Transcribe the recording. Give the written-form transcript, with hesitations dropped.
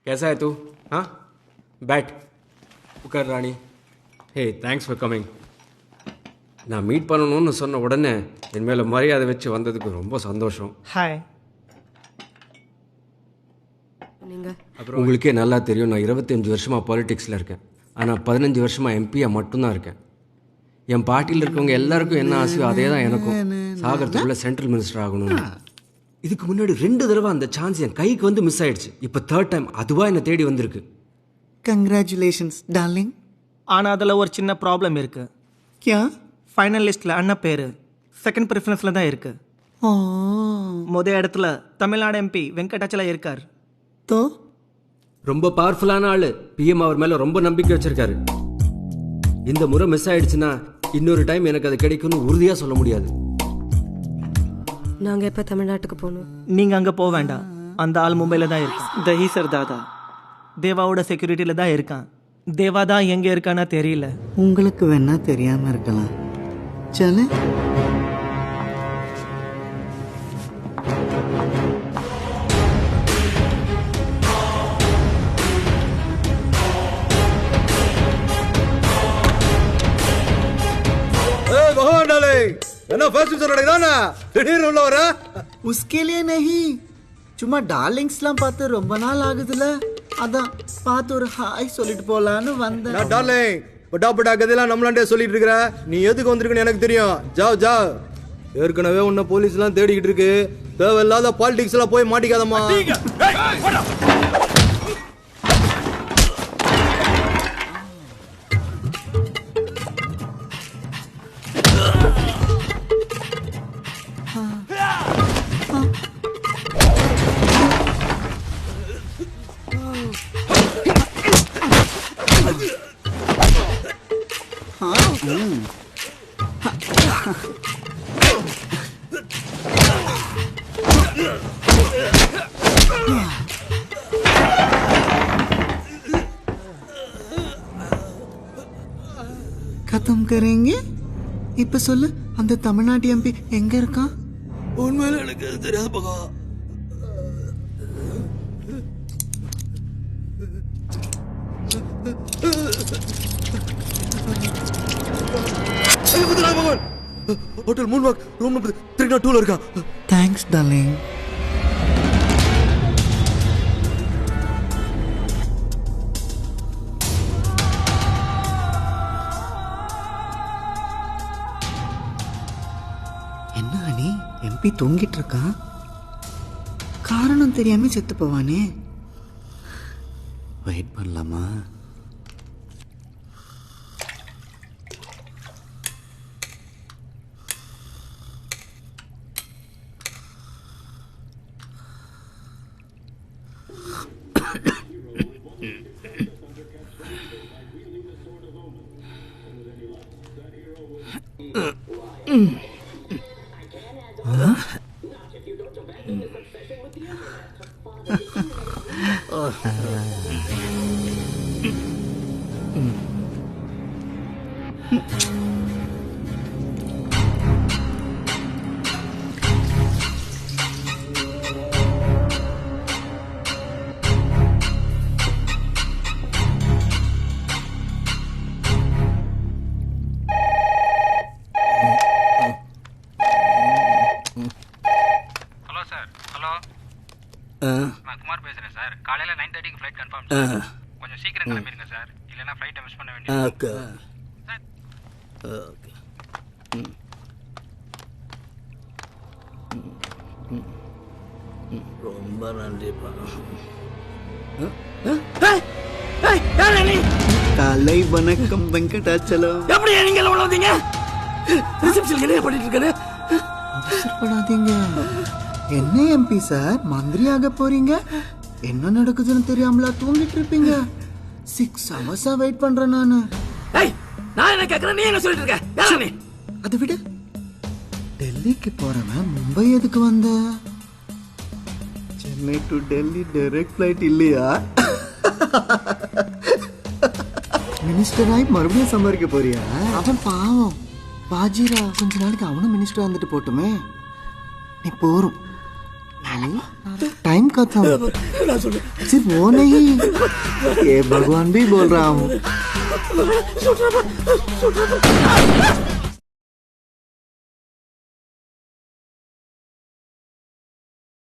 कैसा है तू? हाँ, बैठ, உட்கார் ராணி. ஹே, தேங்க்ஸ் ஃபார் கமிங். நான் மீட் பண்ணணும்னு சொன்ன உடனே என் மேலே மரியாதை வச்சு வந்ததுக்கு ரொம்ப சந்தோஷம். ஹாய். அப்புறம் உங்களுக்கே நல்லா தெரியும், நான் 25 வருஷமாக பாலிடிக்ஸில் இருக்கேன். ஆனால் 15 வருஷமாக எம்பியாக மட்டும்தான் இருக்கேன். என் பார்ட்டியில் இருக்கவங்க எல்லாருக்கும் என்ன ஆசையோ அதே தான் எனக்கும். சாகரத்துக்குள்ளே சென்ட்ரல் மினிஸ்டர் ஆகணும்னு. இதுக்கு முன்னாடி 2 தடவை அந்த சான்ஸ் என் கைக்கு வந்து மிஸ் ஆயிடுச்சு. இப்போ 3rd டைம் அதுவாக என்னை தேடி வந்திருக்கு. Congratulations darling. ஆனால் அதில் ஒரு சின்ன ப்ராப்ளம் இருக்கு. கியா? ஃபைனல் லிஸ்ட்டில் அண்ணன் பேர் செகண்ட் ப்ரிஃபரன்ஸில் தான் இருக்கு. ஓ, முதல் இடத்துல தமிழ்நாடு எம்பி வெங்கடாச்சலா இருக்கார். தோ ரொம்ப பவர்ஃபுல்லான ஆளு. பிஎம் அவர் மேலே ரொம்ப நம்பிக்கை வச்சிருக்காரு. இந்த முறை மிஸ் ஆயிடுச்சுன்னா இன்னொரு டைம் எனக்கு அது கிடைக்கும்னு உறுதியாக சொல்ல முடியாது. நாங்கள் எப்போ தமிழ்நாட்டுக்கு போகணும்? நீங்கள் அங்கே போக வேண்டாம். அந்த ஆள் மும்பையில் தான் இருக்கான். தஹீசர் தாதா தேவாவோட செக்யூரிட்டியில் தான் இருக்கான். தேவா தான் எங்கே இருக்கான்னா தெரியல. உங்களுக்கு வேணா தெரியாம இருக்கலாம். சலே उसके लिए नहीं, சும்மா டார்லிங்ஸ்லாம் பார்த்து ரொம்ப நாள் ஆகுதுல, அதான் பார்த்து ஒரு ஹாய் சொல்லிட்டு போலான்னு வந்தேன். நான் டார்லிங் பட்டா பட்டா கதையெல்லாம் நம்மளாண்டே சொல்லிட்டு இருக்கிற. நீ எதுக்கு வந்திருக்குன்னு எனக்கு தெரியும். ஜாவ் ஜாவ். ஏற்கனவே உன்னை போலீஸ்லாம் தேடிக்கிட்டு இருக்கு. தேவையில்லாத பாலிடிக்ஸ் எல்லாம் போய் மாட்டிக்காதம்மா. खत्म करेंगे. இப்ப சொல்லு, அந்த தமிழ்நாட்டு எம்பி எங்க இருக்கான்? உண்மையில எனக்கு தெரியாது பகா. ஹோட்டல் மூன்வாக் ரூம் நம்பர் 302 இருக்கா? Thanks darling. என்ன அனி, எம்பி தூங்கிட்டு இருக்கான். காரணம் தெரியாம செத்து போவானே. வெயிட் பண்ணலாமா? நான் குமார் பேசுறேன் சார். காலையில 9:30க்கு ஃப்ளைட் கன்ஃபார்ம். கொஞ்சம் சீக்கிரம் கிளம்பிடுங்க சார், இல்லைன்னா ஃப்ளைட்டை மிஸ் பண்ண வேண்டியது. ரொம்ப நன்றிப்பா. காலை வணக்கம் வெங்கடாச்சலம். எப்படி நீங்க உள்ள வந்தீங்க? ரிசப்ஷன் என்ன பண்ணிட்டு இருக்காரு? அவசரப்படாதீங்க. என்ன எம்பி சார், மந்திரியாக போறீங்க? என்ன நடக்குதுன்னு தெரியாமலா தூங்கிட்டு இருப்பீங்க? 6 hours வெயிட் பண்றேன் நானு. நான் என்ன கேக்குறேன், நீ என்ன சொல்லிட்டு இருக்க? யாரா நீ? அதை விட டெல்லிக்கு போறவன் மும்பை எதுக்கு வந்த? Chennai to Delhi direct flight இல்லையா? மினிஸ்டர் ஆகி மறுபடியும் சம்பாதிக்க போறியா? அவன் பாவம் பாஜிரா, கொஞ்ச நாளைக்கு அவனும் மினிஸ்டர் வந்துட்டு போட்டுமே. நீ போரும் टाइम खत्म सिर्फ वो नहीं ये भगवान भी बोल रहा हूँ